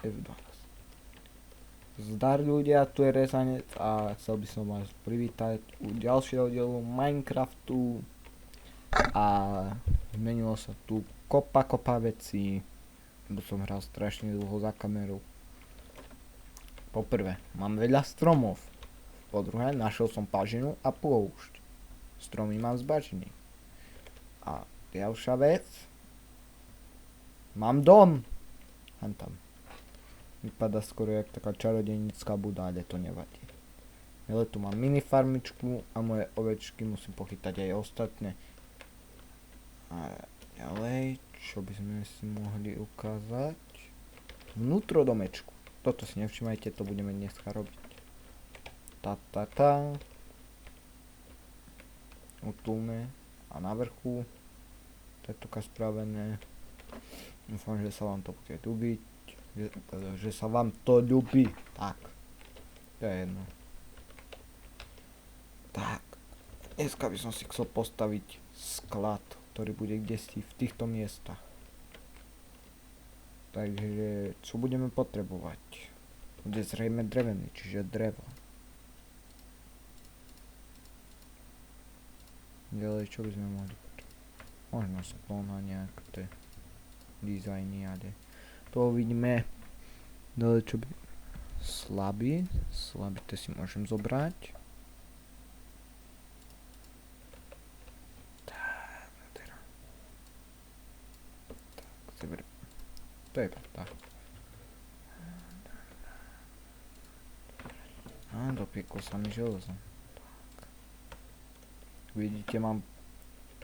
F12. Zdar ľudia, tu je Rezanec a chcel by som vás privítať u ďalšieho dielu Minecraftu a zmenilo sa tu kopa vecí, lebo som hral strašne dlho za kamerou. Poprvé, mám veľa stromov. Po druhé, našiel som pažinu a púšť. Stromy mám z bažiny. A ďalšia vec, mám dom. Tam. Vypadá skoro jak taká čarodejnická buda, ale to nevadí. Ale tu mám mini farmičku a moje ovečky musím pochytať aj ostatné. A ďalej, čo by sme si mohli ukázať? Vnútro domečku. Toto si nevšimajte, to budeme dneska robiť. Utulné a na vrchu. Tetoka spravené. Dúfam, že sa vám to bude ľúbiť. Že sa vám to ľúbi. Tak. To je jedno. Tak. Dneska by som si chcel postaviť sklad, ktorý bude kdesi v týchto miestach. Takže čo budeme potrebovať? Bude zrejme drevený, čiže drevo. Ďalej, čo by sme mohli potrebovať? Možno sklon a nejaké dizajny, ale to uvidíme. Ďalej, čo by... Slabý, to si môžem zobrať. To je pravda. A dopieklo sa mi železo. Vidíte, mám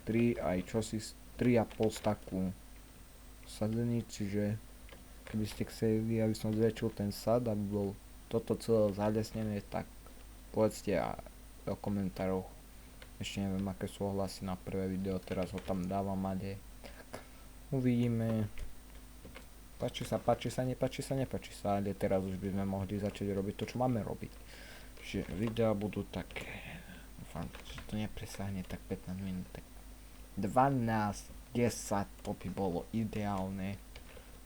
3 aj čosi 3,5 staku sadení, čiže keby ste chceli, aby som zväčšil ten sad, aby bol toto celé zalesnené, tak povedzte a do komentároch. Ešte neviem, aké sú ohlasy na prvé video, teraz ho tam dávam, ale uvidíme. Páči sa, nepáči sa, ale teraz už by sme mohli začať robiť to, čo máme robiť. Čiže videá budú také, dúfam, že to nepresahne tak 15 minút, tak 12, 10, to by bolo ideálne.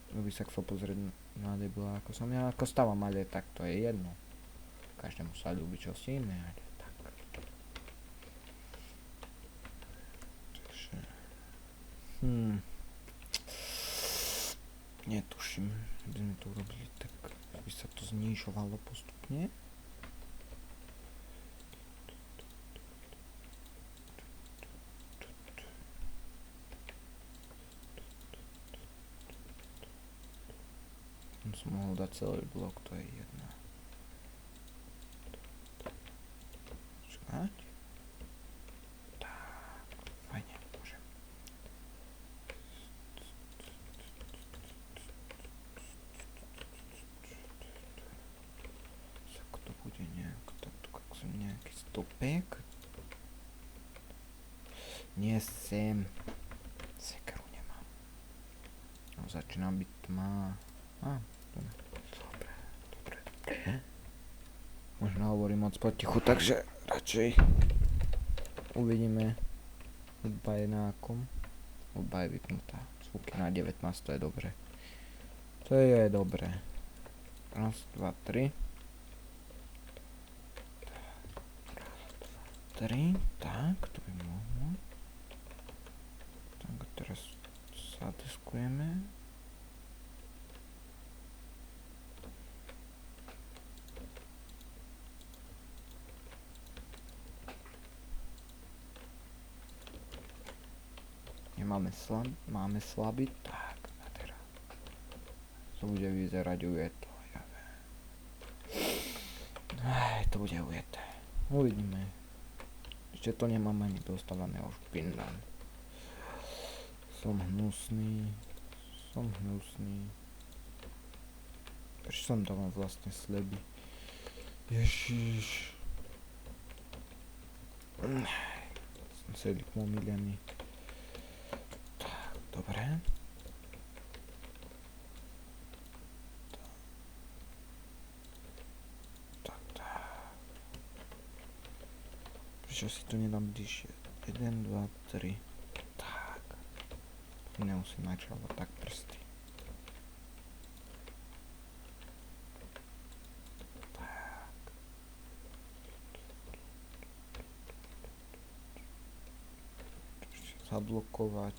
Kto by sa chcel pozrieť na debila, ako som ja, ako stávam, ale tak to je jedno. Každému sa ľúbi čosi iné, ale tak. Takže... Netuším, by sme to urobili tak, aby sa to znižovalo postupne. Som mohol dať celý blok, to je jedno. Počkať. Tak, fajne, môžem. Ako to bude nejako takto, ako som nejaký stopek. Nie sem. Sekeru nemám. No, začína byť tma. Dobre. Možno hovorím moc potichu, takže radšej uvidíme. Hudba je na akom. Hudba je vypnutá. Zvuky na 19, to je dobre. To je dobre. Raz, dva, tri. Tak, to by mohlo. Tak, teraz zadeskujeme. Máme slabý, tak a teraz to bude vyzerať ujeto, ja viem. To bude ujeté. Uvidíme. Ešte to nemám ani dostávané už pindan. Som hnusný. Prečo som dával vlastne sleby? Ježiš. Som celý pomílený. Dobre. Tak. Prečo si to nedám bližšie? 1, 2, 3. Tak. Nemusím načávať tak prsty. zablokovať.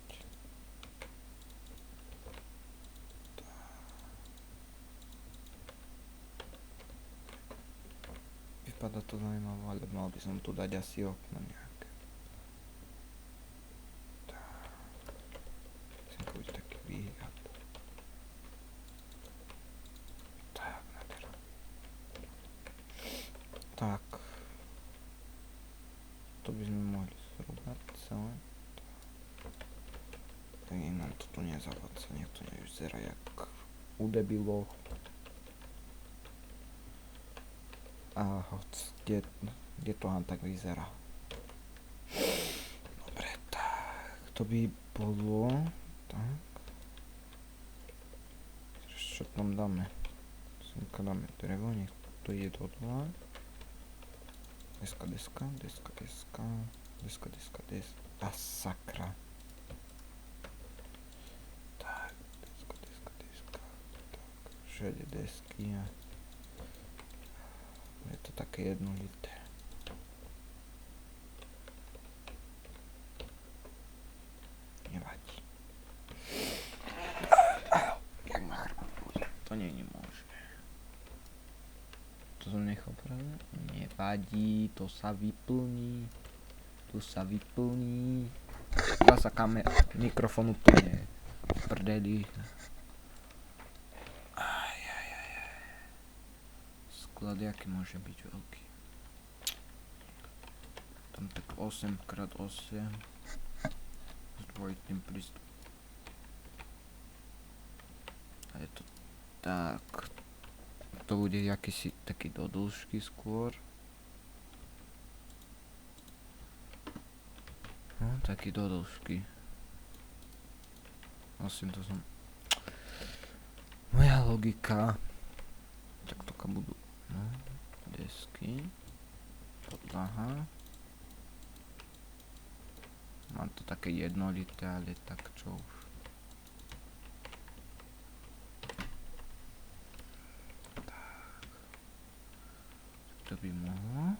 Vypadá to zaujímavé, ale mal by som tu dať asi okno nejaké. Musím to byť taký výhľad. Tak, nádhera. Tak. To by sme mohli zhrubať celé. Tak nám to tu nezavádza, nech to nevyzerá jak u debilov. A kde to nám tak vyzerá. Dobre, tak. To by bolo... Tak. Čo tam dáme? Semka dáme drevo, nech to ide do dole. Deska. A sakra. Tak, deska. Tak, všade desky a... Je to také jednolité. Nevadí. Jak má hrnúť? To nie je možné. To som nechal práve? Nevadí, to sa vyplní. Zasa mikrofon úplne v prdeli. Sklad jaký môže byť veľký? Tam tak 8x8 s dvojitým prístupom. A je to tak. To bude jakýsi taký do dĺžky skôr. No, taký do dĺžky. Vlastne to som... Moja logika. Tak to kam budú. No, desky. Podlaha. Mám to také jednolité, ale tak čo už. To by mohlo.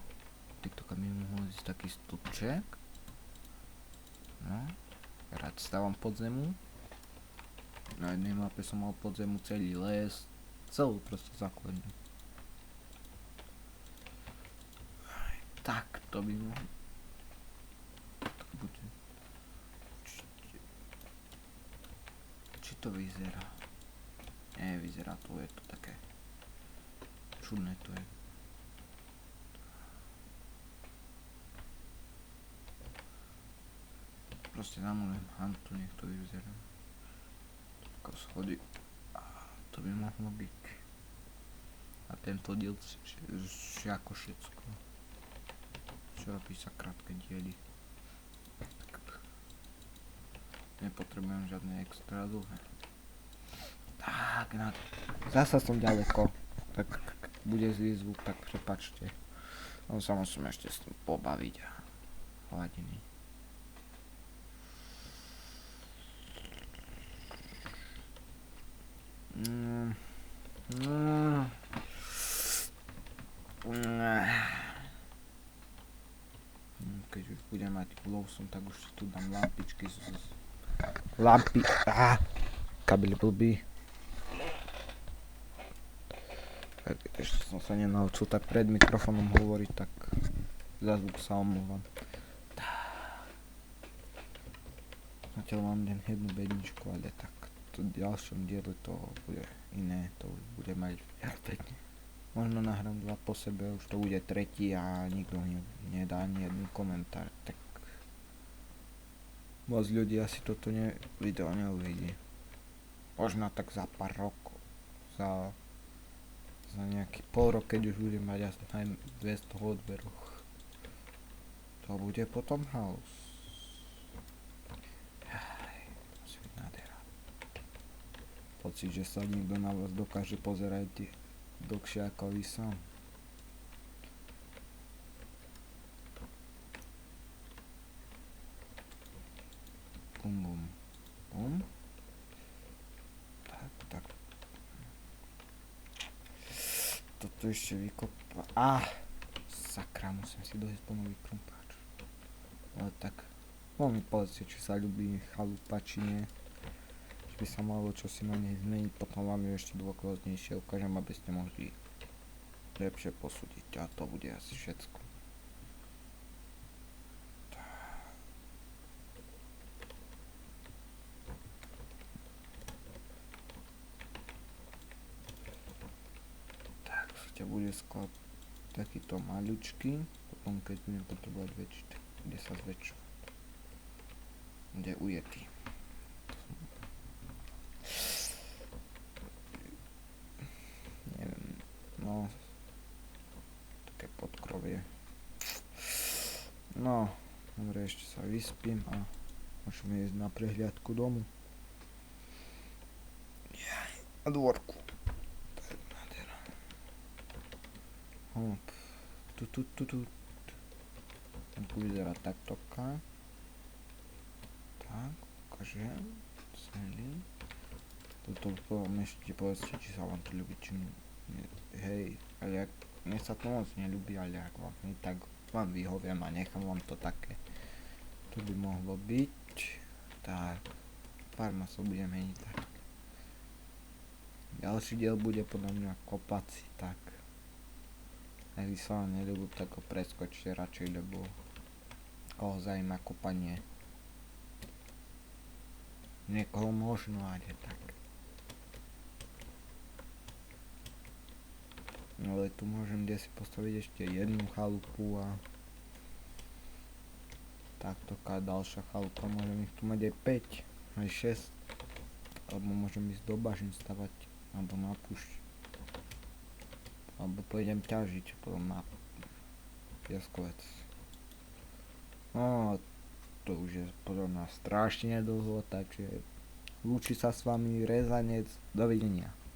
Týchto kam by mohol ísť taký stupček. No. Rád stávam podzemu. Na jednej mape som mal podzemu celý les. Celú proste základňu. Tak to by mohlo. Tak bude. Či to vyzerá? Nie, vyzerá to, je to také čudné to je. Proste zamujem hantu, nech to vyzerá. Ako schody. To by mohlo byť. A tento diel ako všetko. Čo robí sa krátke diely. Nepotrebujem žiadne extra dlhé. Tak, zasa som ďaleko. Tak bude zlý zvuk, tak prepáčte. On sa musím ešte s tým pobaviť a hladiny. Keď už budem mať glowsom, tak už tu dám lampičky kabely blbý. Ešte som sa nenaučil tak pred mikrofónom hovoriť, tak za zvuk sa omlúvam. Zatiaľ mám len jednu bedničku, ale tak v ďalšom diele to bude iné, to už bude mať viac pekne. Možno nahrám 2 po sebe, už to bude tretí a nikto nedá ani jedný komentár, tak moc ľudí asi toto video neuvidí. Možno tak za pár rokov, za nejaký pol rok, keď už budem mať asi aj 200 odberoch. To bude potom house. Musí byť nádhera. Pocit, že sa niekto na vás dokáže pozerať dlhšie ako vy sám. Bum. Tak. Toto ešte vykopá. Sakra, musím si dojsť po nový krumpáč. Ale tak, No mi povedzte, či sa ľubí chalupa, či nie. Či by sa malo čosi na nej zmeniť, potom vám ju ešte dôkladnejšie ukážem, aby ste mohli lepšie posúdiť. A to bude asi všetko. Tak, bude sklad takýto maľučký, potom keď budem potrebovať väčší, bude sa zväčšovať. Bude ujetý. Neviem, no, také podkrovie. No, dobre, ešte sa vyspím a môžeme ísť na prehliadku domu. Na dvorku. Hop. Tu. Tu vyzerá takto. Tak, ukážem. Celý. Toto ešte povedzte, či sa vám to ľúbi, či nie. Hej, ale ak mne sa to moc neľúbi, ale ak vám nie, tak vám vyhoviem a nechám vám to také. To by mohlo byť. Tak, pár ma sa bude meniť tak. Ďalší diel bude podľa mňa kopací, tak. Ak by sa vám neľúbil, tak ho preskočte radšej, lebo koho zaujíma kopanie. Niekoho možno, ale tak. No ale tu môžem kde si postaviť ešte jednu chalupu a takto ďalšia chalupa, môžem ich tu mať aj 5, aj 6, alebo môžem ísť do bažín stavať, alebo na púšť, alebo pôjdem ťažiť potom na pieskovec. No to už je podľa mňa strašne dlho, takže lúči sa s vami Rezanec, dovidenia.